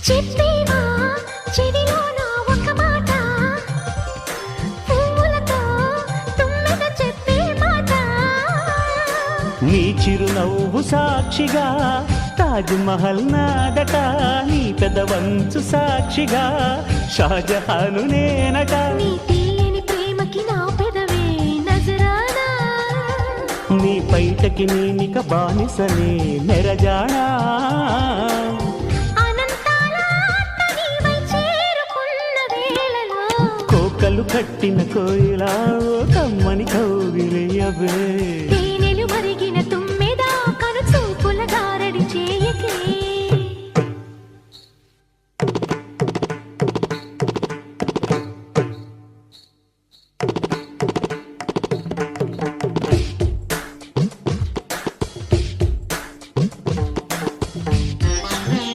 చెప్పేవా చెవిలోన ఒక మాట, పువ్వులతో తుమ్మెద చెప్పే మాట. నీ చిరునవ్వు సాక్షిగా తాజ్ మహల్ నాదట, నీ పెదవంచు సాక్షిగా షాజహాను నేనట. నీ తీయని ప్రేమకి నా పెదవే నజరానా, నీ పైటకి నేనిక బానిసనే నెరజానా. అనంతాల ఆత్మ నీవై చేరుకున్న వేళలో కోకలు కట్టిన కోయిలా ఓ కమ్మని కౌగిలియవే.